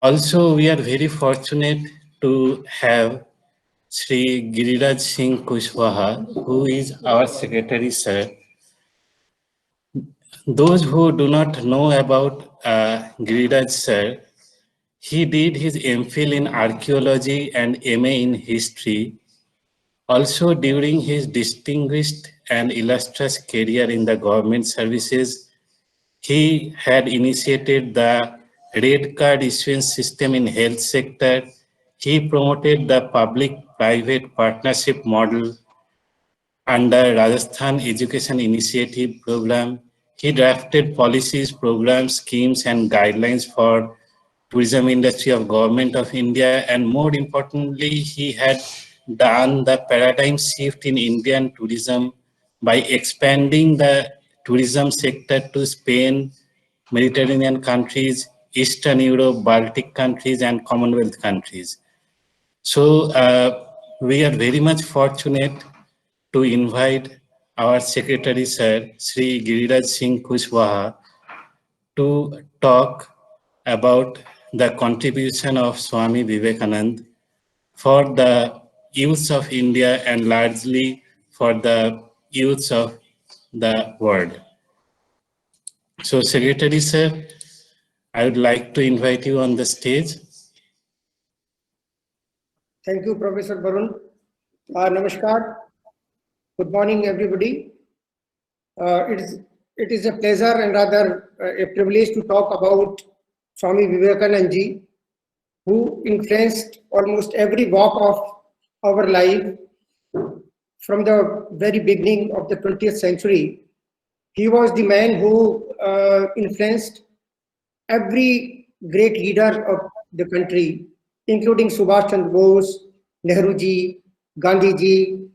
Also, we are very fortunate to have Sri Giriraj Singh Kushwaha, who is our secretary, sir. Those who do not know about Giriraj sir, he did his MPhil in archaeology and MA in history. Also, during his distinguished and illustrious career in the government services, he had initiated the red card issuance system in health sector. He promoted the public-private partnership model under Rajasthan Education Initiative Program. He drafted policies, programs, schemes, and guidelines for tourism industry of Government of India, and more importantly, he had done the paradigm shift in Indian tourism by expanding the tourism sector to Spain, Mediterranean countries, Eastern Europe, Baltic countries, and Commonwealth countries. So we are very much fortunate to invite our Secretary Sir, Sri Giriraj Singh Kushwaha, to talk about the contribution of Swami Vivekanand for the youth of India and largely for the youth of the world. So, Secretary Sir, I would like to invite you on the stage. Thank you, Professor Barun. Namaskar. Good morning, everybody. It is a pleasure and rather a privilege to talk about Swami Vivekanand ji, who influenced almost every walk of our life from the very beginning of the 20th century. He was the man who influenced every great leader of the country, including Subhash Chandra Bose, Nehru ji, Gandhi ji,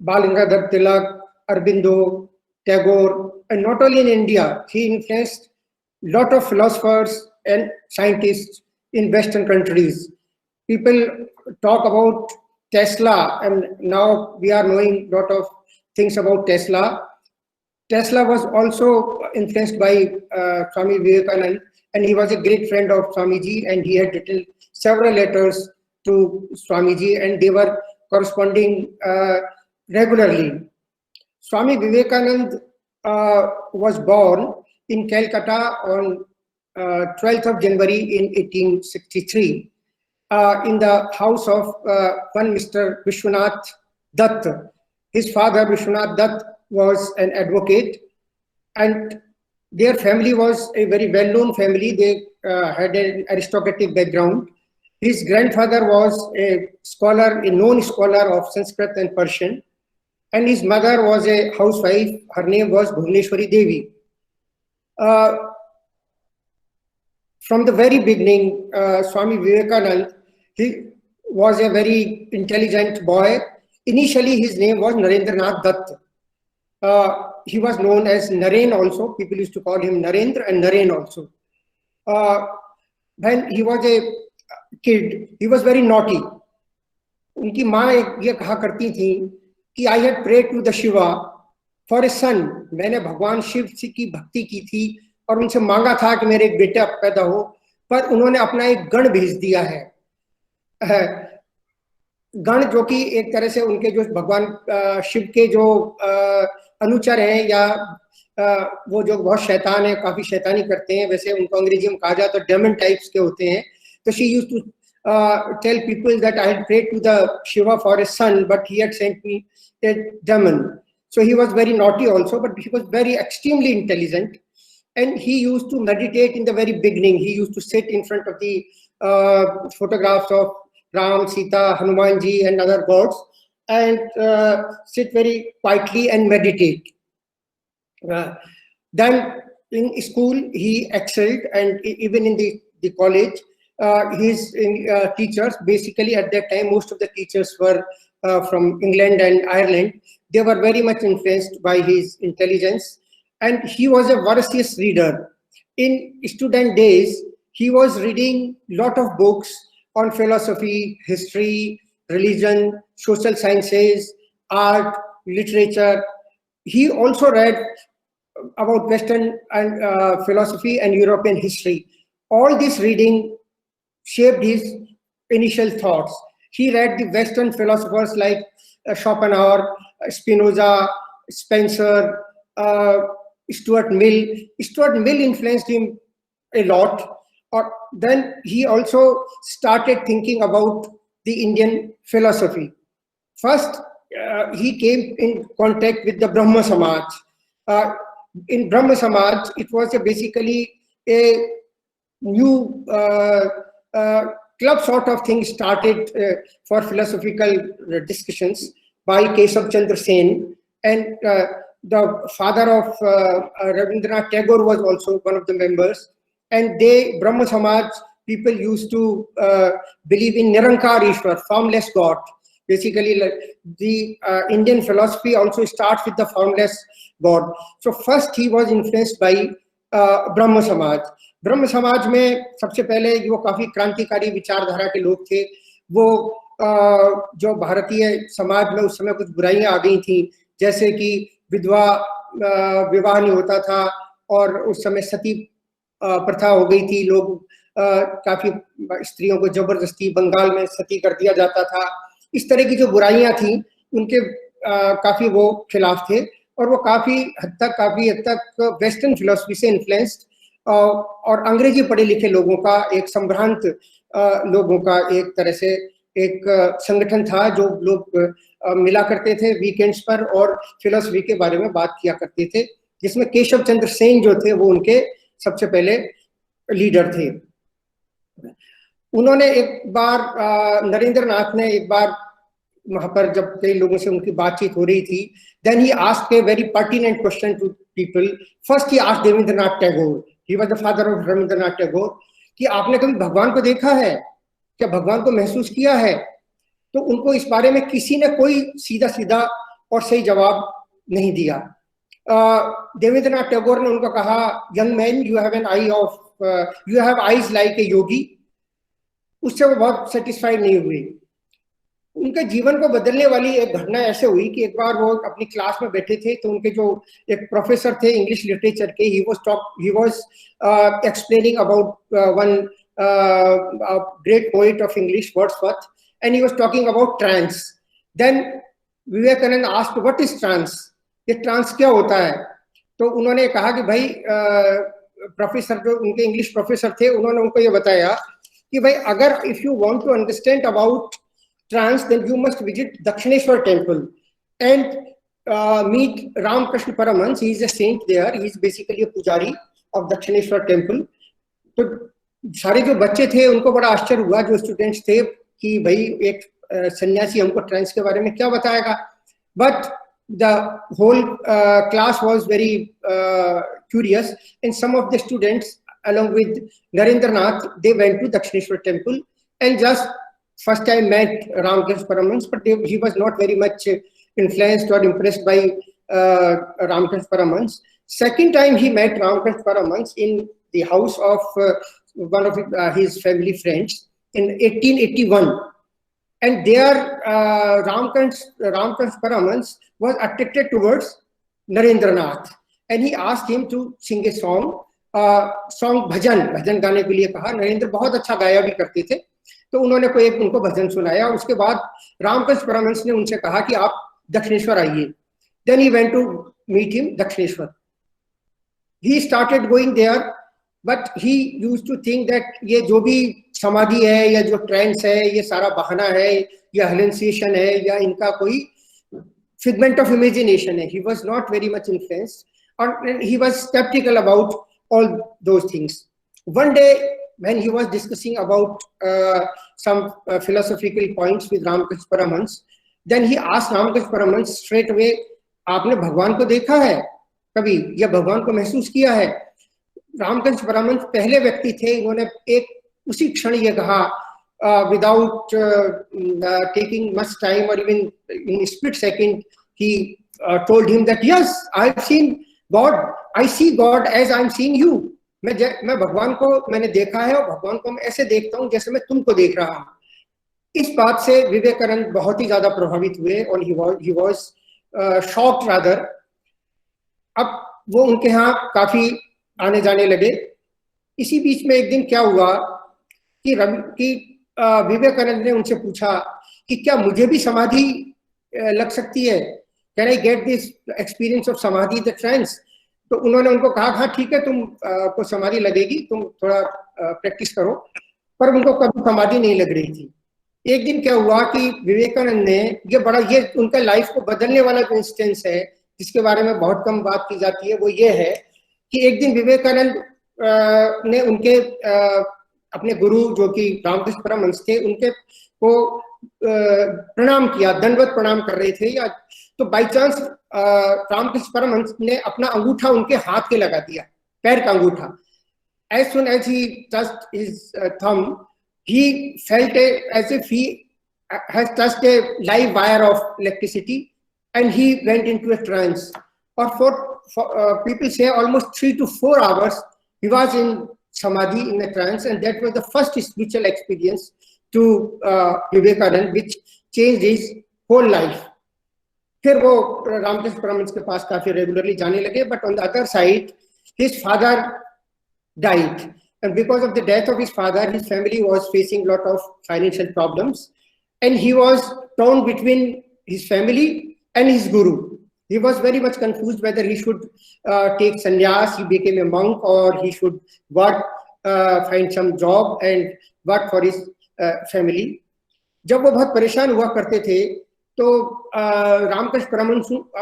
Bal Gangadhar Tilak, Aurobindo, Tagore, and not only in India, he influenced a lot of philosophers and scientists in Western countries. People talk about Tesla, and now we are knowing a lot of things about Tesla. Tesla was also influenced by Swami Vivekanand, and he was a great friend of Swamiji, and he had written several letters to Swamiji, and they were corresponding regularly. Swami Vivekanand was born in Calcutta on 12th of January in 1863 in the house of one Mr. Vishwanath Dutt. His father, Vishwanath Dutt, was an advocate, and their family was a very well-known family. They had an aristocratic background. His grandfather was a scholar, a known scholar of Sanskrit and Persian, and his mother was a housewife. Her name was Bhuvneshwari Devi. From the very beginning, Swami Vivekanand, he was a very intelligent boy. Initially, his name was Narendranath Dutt. He was known as Naren also. People used to call him Narendra and Naren also. When he was a kid, he was very naughty. उनकी माँ ये कहा करती थी कि I had prayed to the Shiva for a son. मैंने भगवान शिव की भक्ति की थी और उनसे मांगा था कि मेरे एक बेटा पैदा हो, पर उन्होंने अपना एक गण भेज दिया है. गण जो कि एक तरह से उनके जो भगवान शिव के जो अनुचर हैं या वो जो बहुत शैतान है, काफी शैतानी करते हैं, वैसे उनको अंग्रेजी में कहा जाए तो डेमन टाइप्स के होते हैं. तो she used to tell people that I had prayed to the Shiva for a son, but he had sent me a demon. So he was very naughty also, but he was very extremely intelligent. And he used to meditate in the very beginning. He used to sit in front of the photographs of Ram, Sita, Hanumanji, and other gods, and sit very quietly and meditate. Then in school, he excelled, and even in the college, his teachers, basically at that time, most of the teachers were from England and Ireland. They were very much influenced by his intelligence, and he was a voracious reader. In student days, he was reading a lot of books on philosophy, history, religion, social sciences, art, literature. He also read about Western and philosophy and European history. All this reading shaped his initial thoughts. He read the Western philosophers like Schopenhauer, Spinoza, Spencer, Stuart Mill. Stuart Mill influenced him a lot. Or then he also started thinking about the Indian philosophy. First, he came in contact with the Brahma Samaj. In Brahma Samaj, it was basically a new club sort of thing started for philosophical discussions by Keshav Chandra Sen, and the father of Rabindranath Tagore was also one of the members. And they, Brahma Samaj people, used to believe in Nirankar Ishwar, formless God. Basically, the Indian philosophy also starts with the formless God. So first he was influenced by ब्रह्म समाज. ब्रह्म समाज में सबसे पहले वो काफी क्रांतिकारी विचारधारा के लोग थे. वो जो भारतीय समाज में उस समय कुछ बुराइयां आ गई थी, जैसे कि विधवा विवाह नहीं होता था और उस समय सती प्रथा हो गई थी. लोग काफी स्त्रियों को जबरदस्ती बंगाल में सती कर दिया जाता था. इस तरह की जो बुराइयां थी उनके काफी वो खिलाफ थे, और वो काफी हद तक वेस्टर्न फिलोसफी से इन्फ्लुएंस्ड और अंग्रेजी पढ़े लिखे लोगों का एक संभ्रांत लोगों का एक तरह से एक संगठन था, जो लोग मिला करते थे वीकेंड्स पर और फिलोसफी के बारे में बात किया करते थे, जिसमें केशव चंद्र सेन जो थे वो उनके सबसे पहले लीडर थे. उन्होंने एक बार नरेंद्र नाथ ने एक बार वहां पर जब कई लोगों से उनकी बातचीत हो रही थी, then he asked a very pertinent question to people. First he asked Debendranath Tagore, he was the father of Rabindranath Tagore, कि आपने कभी भगवान को देखा है क्या, भगवान को महसूस किया है? तो उनको इस बारे में किसी ने कोई सीधा सीधा और सही जवाब नहीं दिया. देवेंद्रनाथ टैगोर ने उनको कहा, young man, you have an eye of you have eyes like a yogi. उससे वो बहुत सेटिस्फाइड नहीं हुए. उनके जीवन को बदलने वाली एक घटना ऐसे हुई कि एक बार वो अपनी क्लास में बैठे थे, तो उनके जो एक प्रोफेसर थे इंग्लिश लिटरेचर के, he was explaining about one great poet of English, Wordsworth, and he was talking about trance. Then Vivekanand asked, what is trance? ये ट्रांस क्या होता है? तो उन्होंने कहा कि भाई प्रोफेसर जो उनके इंग्लिश प्रोफेसर थे, उन्होंने उनको ये बताया कि भाई अगर if you want to understand about trance, then you must visit Dakshineshwar temple and meet Ramakrishna Paramhans. He is a saint there. He is basically a pujari of Dakshineshwar temple. तो सारे जो बच्चे थे उनको बड़ा आश्चर्य हुआ, जो स्टूडेंट्स थे, कि भाई एक सन्यासी हमको ट्रांस के बारे में क्या बताएगा. But the whole class was very curious, and some of the students along with Narendranath, they went to Dakshineshwar temple and just first time met Ramakrishna Paramhans, but he was not very much influenced or impressed by Ramakrishna Paramhans. Second time he met Ramakrishna Paramhans in the house of one of his family friends in 1881. And there Ramakrishna Paramhans was attracted towards Narendranath, and he asked him to sing a song भजन गाने के लिए कहा. नरेंद्र बहुत अच्छा गाया भी करते थे, तो उन्होंने कोई एक उनको भजन सुनाया. उसके बाद रामकृष्ण परमहंस ने उनसे कहा कि आप दक्षिणेश्वर आइए. Then he went to meet him Dakshineshwar. He started going there, but he used to think that ये जो भी समाधि है या जो ट्रेंड्स है, ये सारा बहाना है या हेलुसिनेशन है या इनका कोई figment of imagination है. He was not very much influenced, and he was skeptical about all those things. One day when he was discussing about some philosophical points with Ramakrishna Paramhans, then he asked Ramakrishna Paramhans straight away, आपने भगवान को देखा है कभी या भगवान को महसूस किया है? रामकृष्ण परमहंस पहले व्यक्ति थे, इन्होंने एक उसी क्षण ये कहा, without taking much time or even in a split second, he told him that yes, I have seen God, I see God as I am seeing you. मैं भगवान को मैंने देखा है और भगवान को मैं ऐसे देखता हूँ जैसे मैं तुमको देख रहा हूँ. इस बात से विवेकानंद बहुत ही ज्यादा प्रभावित हुए और he was shocked rather. अब वो उनके यहाँ काफी आने जाने लगे. इसी बीच में एक दिन क्या हुआ विवेकानंद ने उनसे पूछा कि क्या मुझे भी समाधि लग सकती है, can I get this experience of समाधि द ट्रांस। तो उन्होंने उनको कहा हाँ ठीक है, तुम को समाधि लगेगी, तुम थोड़ा प्रैक्टिस करो। पर उनको कभी समाधि नहीं लग रही थी। एक दिन क्या हुआ कि विवेकानंद ने, ये उनका लाइफ को बदलने वाला जो इंस्टेंस है जिसके बारे में बहुत कम बात की जाती है, वो ये है कि एक दिन विवेकानंद ने उनके अपने गुरु जो कि रामकृष्ण परमहंस थे उनके को प्रणाम किया, दंडवत प्रणाम कर रहे थे या तो बाई चांस रामकृष्ण परमहंस ने अपना अंगूठा उनके हाथ के लगा दिया, पैर का अंगूठा। As soon as he touched his thumb, he felt as if he has touched a live wire of electricity, and he went into a trance. Or for people say almost 3 to 4 hours he was in samadhi, in a trance, and that was the first spiritual experience to Vivekanand, which changed his whole life. फिर वो रामकृष्ण परमहंस के पास काफी regularly जाने लगे, but on the other side, his father died, and because of the death of his father, his family was facing a lot of financial problems, and he was torn between his family and his guru. He was very much confused whether he should take sannyas, he became a monk, or he should find some job and work for his family. जब वो बहुत परेशान हुआ करते थे तो रामकृष्ण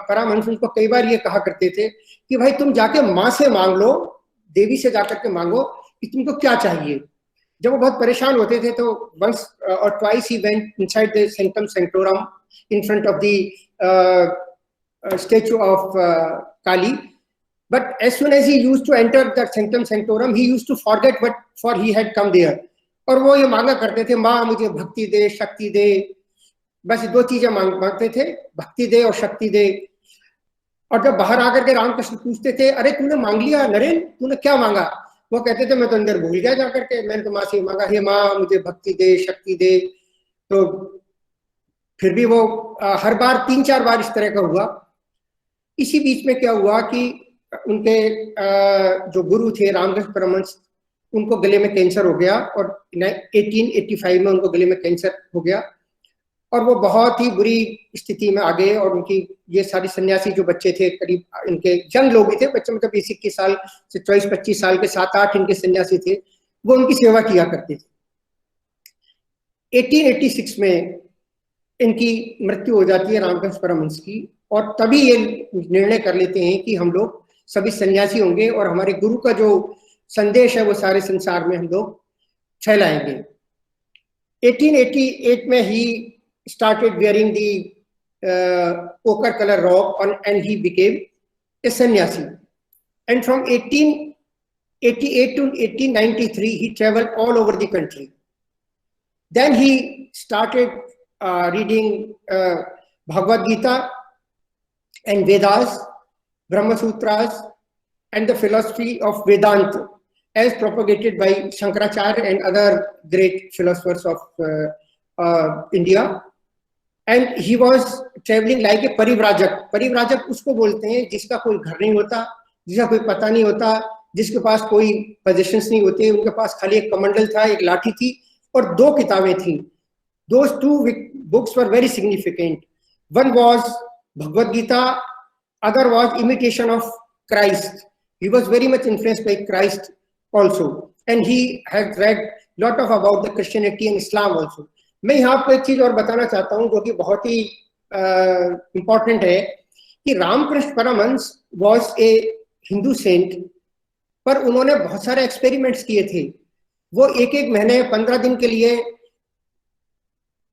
परमहंस उनको कई बार ये कहा करते थे कि भाई तुम जाके माँ से मांग लो, देवी से जाकर के मांगो कि तुमको क्या चाहिए। जब वो बहुत परेशान होते थे तो once or twice he went inside the sanctum sanctorum in front of the statue of Kali, but as soon as he used to enter the sanctum sanctorum, he used to forget what for he had come there. और वो ये मांगा करते थे, माँ मुझे भक्ति दे, शक्ति दे, बस 2 चीजें मांगते थे, भक्ति दे और शक्ति दे। और जब बाहर आकर के रामकृष्ण पूछते थे, अरे तूने मांग लिया नरेन, तूने क्या मांगा? वो कहते थे मैं तो अंदर भूल गया जाकर के, मैंने तो माँ से मांगा, हे माँ मुझे भक्ति दे, शक्ति दे। तो फिर भी वो हर बार 3-4 बार इस तरह का हुआ। इसी बीच में क्या हुआ कि उनके जो गुरु थे रामकृष्ण परमहंस, उनको गले में कैंसर हो गया और 1885 में उनको गले में कैंसर हो गया और वो बहुत ही बुरी स्थिति में आ गए। और उनकी ये सारी सन्यासी जो बच्चे थे, करीब इनके यंग लोग ही थे, बच्चे मतलब 21 साल से 24-25 साल के 7-8 इनके सन्यासी थे, वो उनकी सेवा किया करते थे। 1886 में इनकी मृत्यु हो जाती है रामकृष्ण परमहंस की, और तभी ये निर्णय कर लेते हैं कि हम लोग सभी सन्यासी होंगे और हमारे गुरु का जो संदेश है वो सारे संसार में हम लोग फैलाएंगे। 1888 में ही started wearing the ochre color robe and he became a sannyasi. And from 1888 to 1893 he traveled all over the country. Then he started reading Bhagavad Gita and Vedas, Brahma Sutras, and the philosophy of Vedanta as propagated by Shankaracharya and other great philosophers of India. And he was traveling like a परिव्राजक। परिव्राजक उसको बोलते हैं जिसका कोई घर नहीं होता, जिसका कोई पता नहीं होता, जिसके पास कोई पोजीशंस नहीं होते, उनके पास खाली एक कमंडल था, एक लाठी थी और 2 किताबें थी। Those 2 books were very significant. One was Bhagavad Gita, other was Imitation of Christ. He was very much influenced by Christ also, and he had read lot of about the Christianity and Islam also. मैं यहाँ आपको एक चीज और बताना चाहता हूँ जो कि बहुत ही इम्पोर्टेंट है कि Ramakrishna Paramahamsa was a Hindu saint, पर उन्होंने बहुत सारे एक्सपेरिमेंट्स किए थे। वो एक महीने 15 दिन के लिए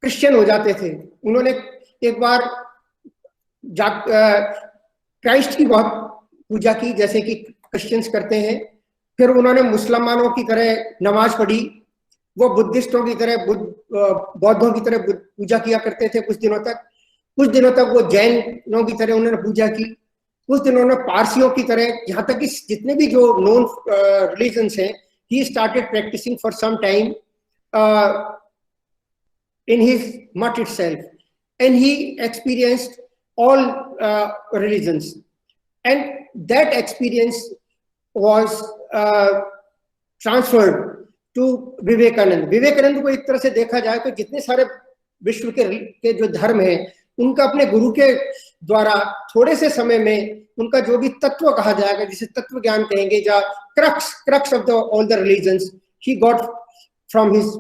क्रिश्चियन हो जाते थे। उन्होंने एक बार क्राइस्ट की बहुत पूजा की जैसे कि क्रिश्चियंस करते हैं, फिर उन्होंने मुसलमानों की तरह नमाज पढ़ी, वो बुद्धिस्टों की तरह बौद्धों की तरह पूजा किया करते थे कुछ दिनों तक वो जैनों की तरह उन्होंने पूजा की, कुछ दिनों में पारसियों की तरह, यहाँ तक कि जितने भी जो नॉन रिलीजन्स हैं, he started practicing for some time in his mutt itself, and he experienced all religions, and that experience was transferred to Vivekanand. Vivekananda को एक तरह से देखा जाए तो जितने सारे विश्व के जो धर्म हैं, उनका अपने गुरु के द्वारा थोड़े से समय में उनका जो भी तत्व कहा जाएगा, जिसे तत्व ज्ञान कहेंगे, या crux of all the religions, he got from his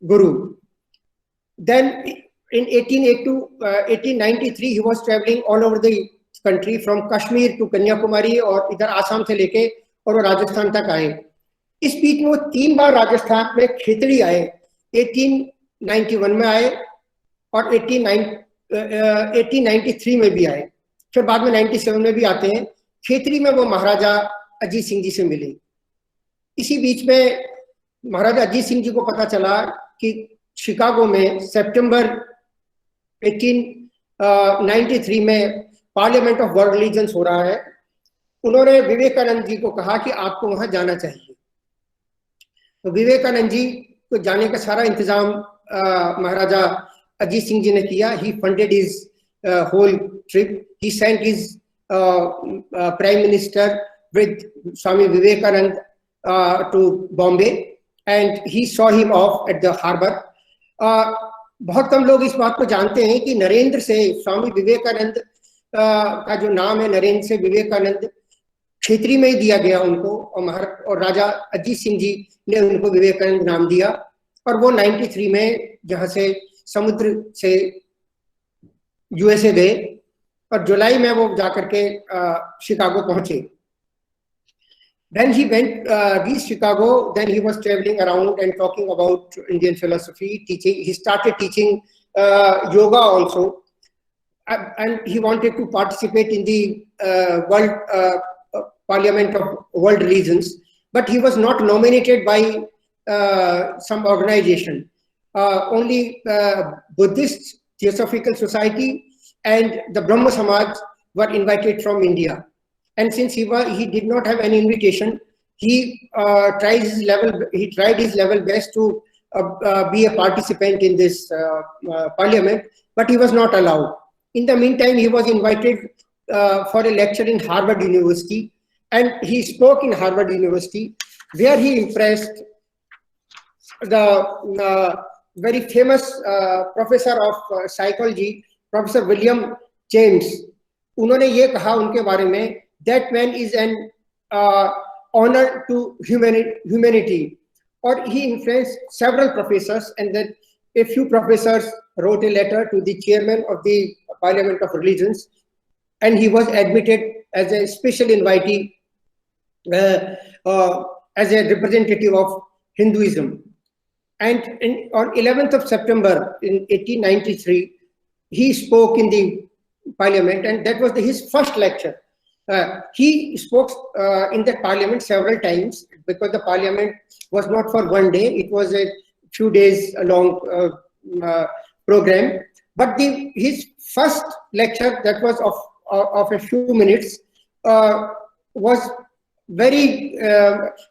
guru. Then in 1893 he was traveling all over the country from Kashmir to Kanyakumari, और इधर आसाम से लेके और वो राजस्थान तक आए. इस बीच में वो 3 बार राजस्थान में खेतड़ी आए. 1891 में आए और 1893 में भी आए, फिर बाद में 97 में भी आते हैं. खेतड़ी में वो महाराजा अजीत सिंह जी से मिले. इसी बीच में महाराजा अजीत सिंह जी को पता चला कि शिकागो में सितंबर 1893 में पार्लियामेंट ऑफ वर्ल्ड रिलीजन्स हो रहा है. उन्होंने विवेकानंद जी को कहा कि आपको वहां जाना चाहिए. तो विवेकानंद जी को जाने का सारा इंतजाम महाराजा अजीत सिंह जी ने किया. He funded his whole trip. He sent his prime minister with Swami Vivekananda to Bombay, and he saw him off at the harbor. बहुत कम लोग इस बात को जानते हैं कि नरेंद्र से स्वामी विवेकानंद का जो नाम है, नरेंद्र से विवेकानंद क्षेत्री में ही दिया गया उनको, और राजा अजीत सिंह जी ने उनको विवेकानंद नाम दिया. और वो 93 में जहाँ से समुद्र से यूएसए गए और जुलाई में वो जाकर के शिकागो पहुंचे. Then he reached Chicago. Then he was traveling around and talking about Indian philosophy, teaching. He started teaching yoga also, and he wanted to participate in the World Parliament of World Religions. But he was not nominated by some organization. Only Buddhist Theosophical Society and the Brahma Samaj were invited from India. And since he did not have any invitation, he tried his level best to be a participant in this parliament, but he was not allowed. In the meantime, he was invited for a lecture in Harvard University, and he spoke in Harvard University, where he impressed the very famous professor of psychology, Professor William James. उन्होंने ये कहा उनके बारे में, that man is an honor to humanity. Or he influenced several professors, and then a few professors wrote a letter to the chairman of the Parliament of Religions, and he was admitted as a special invitee, as a representative of Hinduism. And on 11th of September in 1893, he spoke in the Parliament, and that was his first lecture. He spoke in the Parliament several times, because the Parliament was not for one day, it was a few days long program. But his first lecture, that was of a few minutes, was very,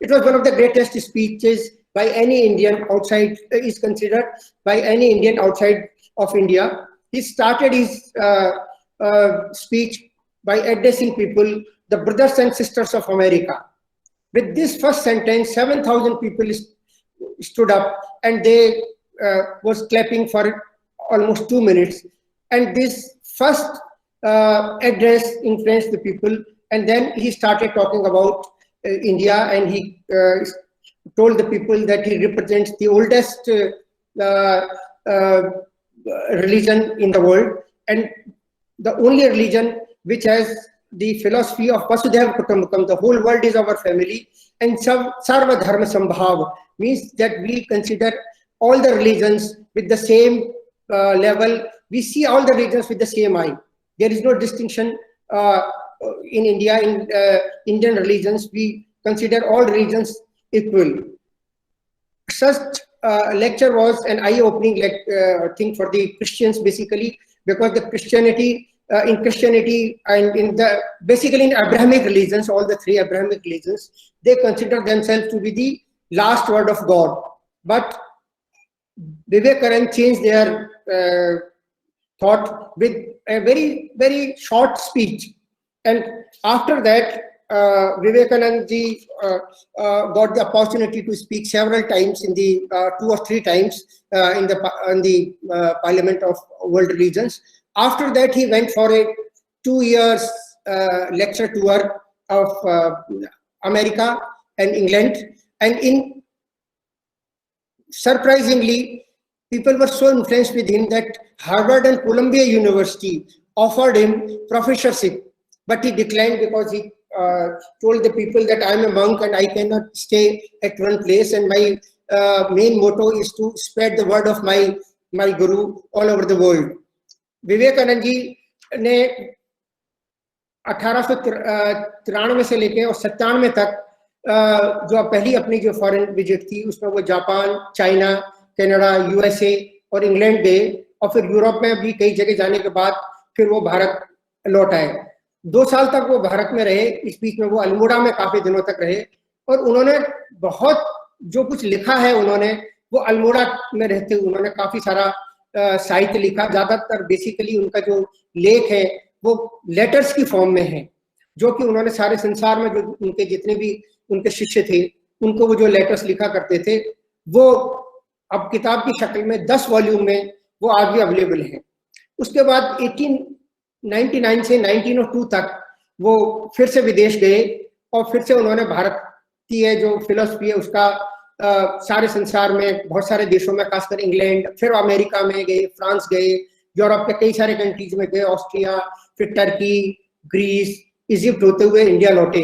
it was one of the greatest speeches by any Indian outside, is considered by any Indian outside of India. He started his speech by addressing people, the brothers and sisters of America. With this first sentence, 7,000 people stood up, and they was clapping for almost 2 minutes. And this first address influenced the people, and then he started talking about India, and he told the people that he represents the oldest religion in the world, and the only religion which has the philosophy of Vasudhaiva Kutumbakam, the whole world is our family, and Sarva Dharma Sambhav means that we consider all the religions with the same level. We see all the religions with the same eye. There is no distinction in India. In Indian religions, we consider all religions equal. Such lecture was an eye-opening thing for the Christians, basically, because the Christianity, in Christianity and basically in Abrahamic religions, all the 3 Abrahamic religions, they consider themselves to be the last word of God. But Vivekananda changed their thought with a very, very short speech. And after that, Vivekananda ji got the opportunity to speak several times in the 2 or 3 times in the Parliament of World Religions. After that, he went for a 2 years lecture tour of America and England, and surprisingly, people were so influenced with him that Harvard and Columbia University offered him professorship, but he declined because he told the people that I am a monk and I cannot stay at one place, and my main motto is to spread the word of my Guru all over the world. Vivekananda ji ने 1893 से लेके और 97 तक जो पहली अपनी जो foreign visit थी उसमें वो जापान, चाइना, कनाडा, यूएसए और इंग्लैंड गए, और फिर यूरोप में भी कई जगह जाने के बाद फिर वो भारत लौट आए। 2 साल तक वो भारत में रहे। इस बीच में वो अल्मोड़ा में काफी दिनों तक रहे, और उन्होंने बहुत जो कुछ लिखा है उन्होंने वो अल्मोड़ा में रहते हुए उन्होंने काफी सारा साहित्य लिखा। ज्यादातर बेसिकली उनका जो लेख है वो लेटर्स की फॉर्म में है, जो कि उन्होंने सारे संसार में जो उनके जितने भी उनके शिष्य थे उनको वो जो लेटर्स लिखा करते थे वो अब किताब की शक्ल में 10 वॉल्यूम में वो आज भी अवेलेबल है। उसके बाद 1899 से 1902 तक वो फिर से विदेश गए, और फिर से उन्होंने भारत की है जो फिलोसफी है उसका सारे संसार में बहुत सारे देशों में, खासकर इंग्लैंड, फिर अमेरिका में गए, फ्रांस गए, यूरोप के कई सारे कंट्रीज में गए, ऑस्ट्रिया, फिर टर्की, ग्रीस, इजिप्ट होते हुए इंडिया लौटे।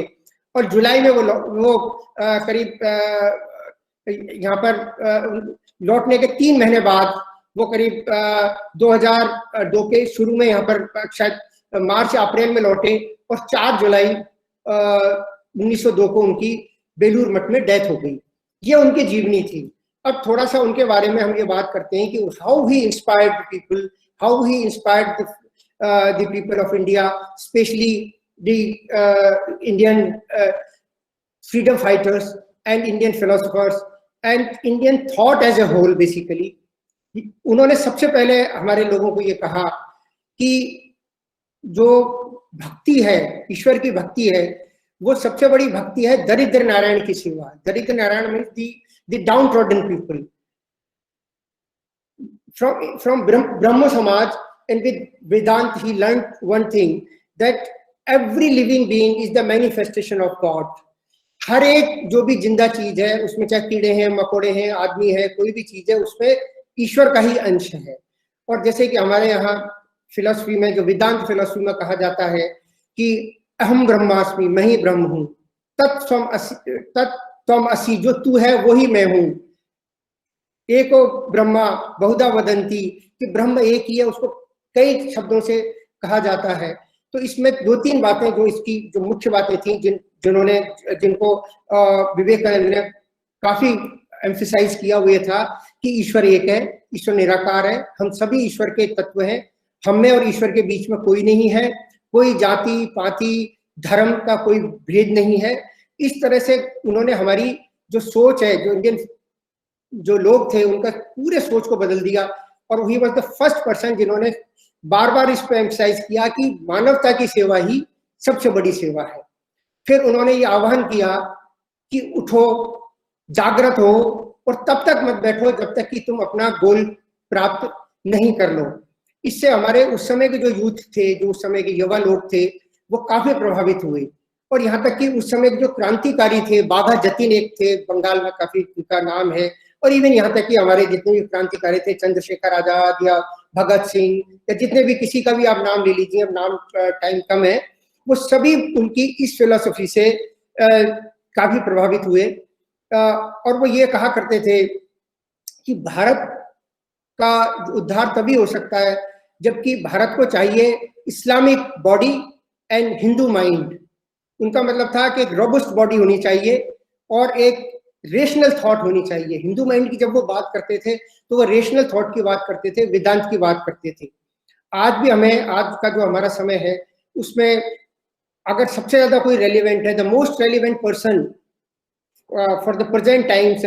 और जुलाई में वो करीब यहाँ पर लौटने के 3 महीने बाद वो करीब 2002 के शुरू में यहाँ पर शायद मार्च अप्रैल में लौटे, और 4 जुलाई 1902 को उनकी बेलूर मठ में डेथ हो गई। ये उनकी जीवनी थी। अब थोड़ा सा उनके बारे में हम ये बात करते हैं कि how he inspired people, how he inspired the people of India, specially the Indian freedom fighters and Indian philosophers and Indian thought as a whole. Basically उन्होंने सबसे पहले हमारे लोगों को ये कहा कि जो भक्ति है, ईश्वर की भक्ति है, वो सबसे बड़ी भक्ति है दरिद्र नारायण की सेवा। दरिद्र Narayan means the down trodden people. From Brahma Samaj and with Vedanta he learned one thing, that every living being is the manifestation of God. हर एक जो भी जिंदा चीज है उसमें चाहे कीड़े हैं, मकोड़े हैं, आदमी है, कोई भी चीज है उसमें ईश्वर का ही अंश है। और जैसे कि हमारे यहाँ फिलोसफी में जो वेदांत फिलोसफी में कहा जाता है कि अहम ब्रह्मास्मि, मैं ही ब्रह्म हूँ, तत्त्वम असि, जो तू है वो ही मैं हूँ। एको ब्रह्मा बहुधा वदंती, कि ब्रह्म एक ही है, उसको कई शब्दों से कहा जाता है। तो इसमें 2-3 बातें जो इसकी जो मुख्य बातें थी जिनको विवेकानंद ने काफी एम्फसाइज किया हुआ था कि ईश्वर एक है, ईश्वर निराकार है, हम सभी ईश्वर के तत्व हैं, हम में और ईश्वर के बीच में कोई नहीं है, कोई जाति पाति धर्म का कोई भेद नहीं है। इस तरह से उन्होंने हमारी जो सोच है, जो इंडियन जो लोग थे उनका पूरे सोच को बदल दिया। और ही वाज द फर्स्ट पर्सन जिन्होंने बार बार इस पर एम्फसाइज किया कि मानवता की सेवा ही सबसे बड़ी सेवा है। फिर उन्होंने ये आह्वान किया कि उठो, जागृत हो, और तब तक मत बैठो जब तक कि तुम अपना गोल प्राप्त नहीं कर लो। इससे हमारे उस समय के जो यूथ थे, जो उस समय के युवा लोग थे, वो काफी प्रभावित हुए। और यहाँ तक कि उस समय के जो क्रांतिकारी थे, बाघा जतीन एक थे, बंगाल में काफी उनका नाम है, और इवन यहाँ तक कि हमारे जितने भी क्रांतिकारी थे, चंद्रशेखर आजाद या भगत सिंह या जितने भी, किसी का भी आप नाम ले लीजिए, अब नाम टाइम कम है, वो सभी उनकी इस फिलोसफी से काफी प्रभावित हुए। और वो ये कहा करते थे कि भारत का उद्धार तभी हो सकता है जबकि भारत को चाहिए Islamic body and Hindu mind. उनका मतलब था कि एक रोबस्ट बॉडी होनी चाहिए और एक रेशनल थॉट होनी चाहिए। हिंदू माइंड की जब वो बात करते थे तो वो रेशनल थॉट की बात करते थे, वेदांत की बात करते थे। आज भी हमें, आज का जो हमारा समय है उसमें अगर सबसे ज्यादा कोई रेलिवेंट है, the most relevant person for the present times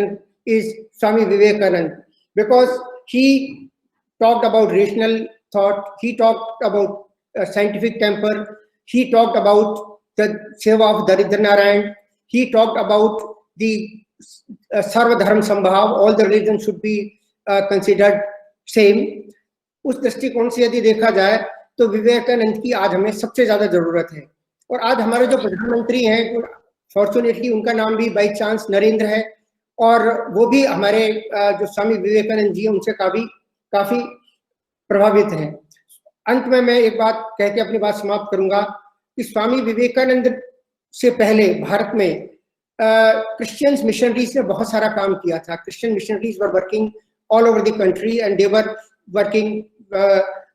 is Swami Vivekananda, because he talked about rational thought, he talked about scientific temper, he talked about the Seva of Daridra Narayan. He talked about the Sarva Dharma Sambhav, all the religions should be considered same. उस दृष्टिकोण से यदि देखा जाए तो विवेकानंद की आज हमें सबसे ज्यादा जरूरत है। और आज हमारे जो प्रधानमंत्री हैं, फॉर्चुनेटली उनका नाम भी बाई चांस नरेंद्र है, और वो भी हमारे जो स्वामी विवेकानंद जी उनसे काफी प्रभावित हैं। अंत में मैं एक बात कह के अपनी बात समाप्त करूंगा कि स्वामी विवेकानंद से पहले भारत में क्रिश्चियंस मिशनरीज ने बहुत सारा काम किया था। Christian missionaries were working all over the country and they were working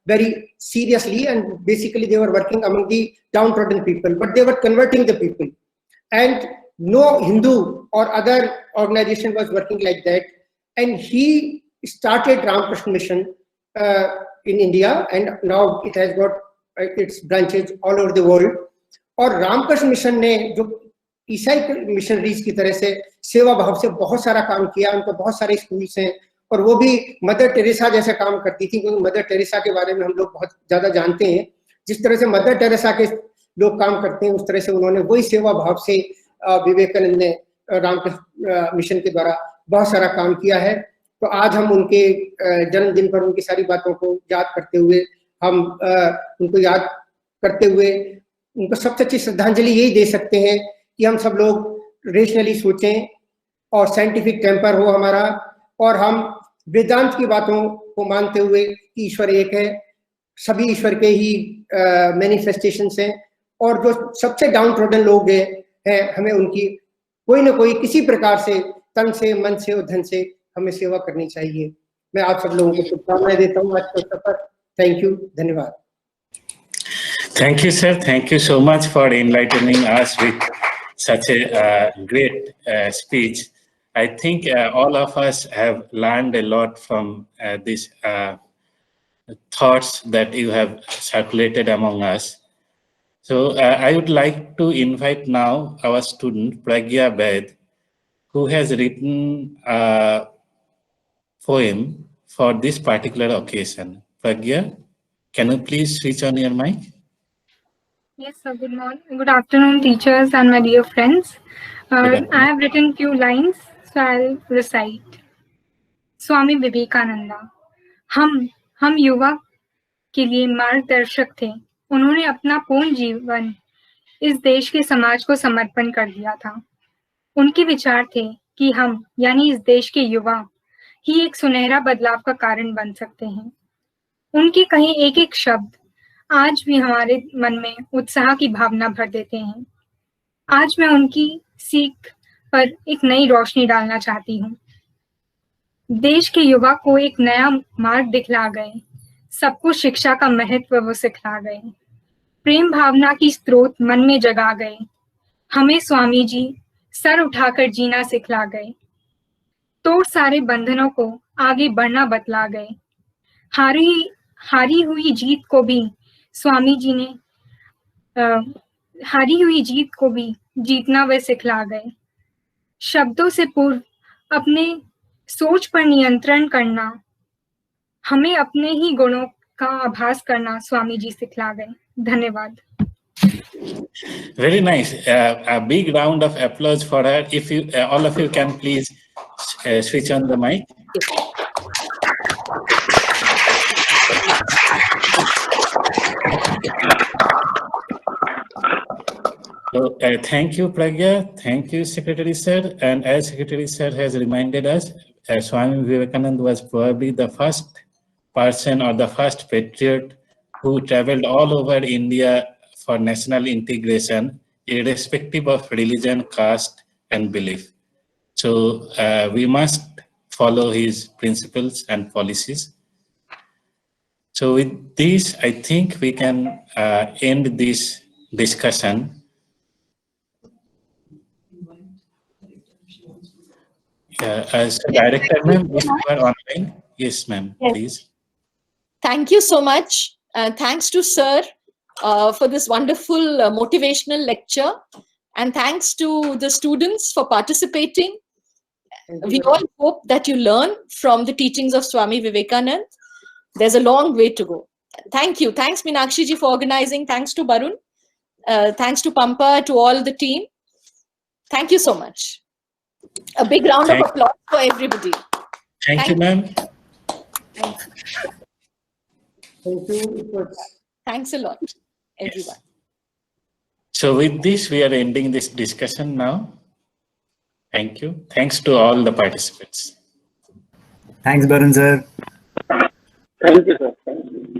very seriously, and basically they were working among the downtrodden people, but they were converting the people, and no Hindu or other organization was working like that. And he started Ramakrishna Mission in India, and now it has got its branches all over the world. और Ramakrishna mission ने जो ईसाई missionaries की तरह से सेवा भाव से बहुत सारा काम किया, उनको बहुत सारे स्कूल्स हैं, और वो भी मदर टेरेसा जैसा काम करती थी, क्योंकि मदर टेरेसा के बारे में हम लोग बहुत ज्यादा जानते हैं। जिस तरह से मदर टेरेसा के लोग काम करते हैं, उस तरह से उन्होंने वही सेवा भाव से विवेकानंद ने रामकृष्ण मिशन के द्वारा बहुत सारा काम किया है। तो आज हम उनके जन्मदिन पर उनकी सारी बातों को याद करते हुए, हम उनको याद करते हुए उनको सबसे अच्छी श्रद्धांजलि यही दे सकते हैं कि हम सब लोग रेशनली सोचें और साइंटिफिक टेम्पर हो हमारा, और हम वेदांत की बातों को मानते हुए कि ईश्वर एक है, सभी ईश्वर के ही मैनिफेस्टेशंस हैं, और जो सबसे डाउन ट्रोडन लोग हैं हमें उनकी कोई ना कोई किसी प्रकार से तन से, मन से और धन से हमें सेवा करनी चाहिए। मैं आप सब लोगों को शुभकामनाएं देता हूँ आज के अवसर पर। थैंक यू, धन्यवाद। Thank you, sir. Thank you so much for enlightening us with such a great speech. I think all of us have learned a lot from these thoughts that you have circulated among us. So I would like to invite now our student Pragya Vaid, who has written a poem for this particular occasion. Pragya, can you please switch on your mic? Yes, sir. Good morning. Good afternoon, teachers and my dear friends. I have written few lines, so I'll recite. स्वामी विवेकानंदा, हम युवा के लिए मार्गदर्शक थे। उन्होंने अपना पूर्ण जीवन इस देश के समाज को समर्पण कर दिया था। उनके विचार थे कि हम यानी इस देश के युवा ही एक सुनहरा बदलाव का कारण बन सकते हैं। उनके कहीं एक एक शब्द आज भी हमारे मन में उत्साह की भावना भर देते हैं। आज मैं उनकी सीख पर एक नई रोशनी डालना चाहती हूँ। देश के युवा को एक नया मार्ग दिखला गए, सबको शिक्षा का महत्व वो सिखला गए, प्रेम भावना की स्रोत मन में जगा गए। हमें स्वामी जी सर उठाकर जीना सिखला गए, तोड़ सारे बंधनों को आगे बढ़ना बतला गए। हारी हुई जीत को भी स्वामी जी ने हारी हुई जीत को भी जीतना वे सिखला गए। शब्दों से पूर्व अपने सोच पर नियंत्रण करना, हमें अपने ही गुणों का आभास करना स्वामी जी सिखला गए। धन्यवाद। Very nice. A big round of applause for her. If you all of you can please switch on the mic. So, thank you, Pragya. Thank you, Secretary Sir. And as Secretary Sir has reminded us, Swami Vivekananda was probably the first person or the first patriot who traveled all over India for national integration, irrespective of religion, caste, and belief. So we must follow his principles and policies. So with this, I think we can end this discussion. As Director, ma'am, if you are online. Yes, ma'am, yes. Please. Thank you so much. Thanks to Sir for this wonderful motivational lecture. And thanks to the students for participating. We all hope that you learn from the teachings of Swami Vivekananda. There's a long way to go. Thank you. Thanks, Meenakshi ji, for organizing. Thanks to Barun. Thanks to Pampa, to all the team. Thank you so much. A big round of applause for everybody. Thank you, ma'am. Thank you. Thanks a lot, everyone. So with this, we are ending this discussion now. Thank you. Thanks to all the participants. Thanks, Barun sir. Thank you, sir. Thank you.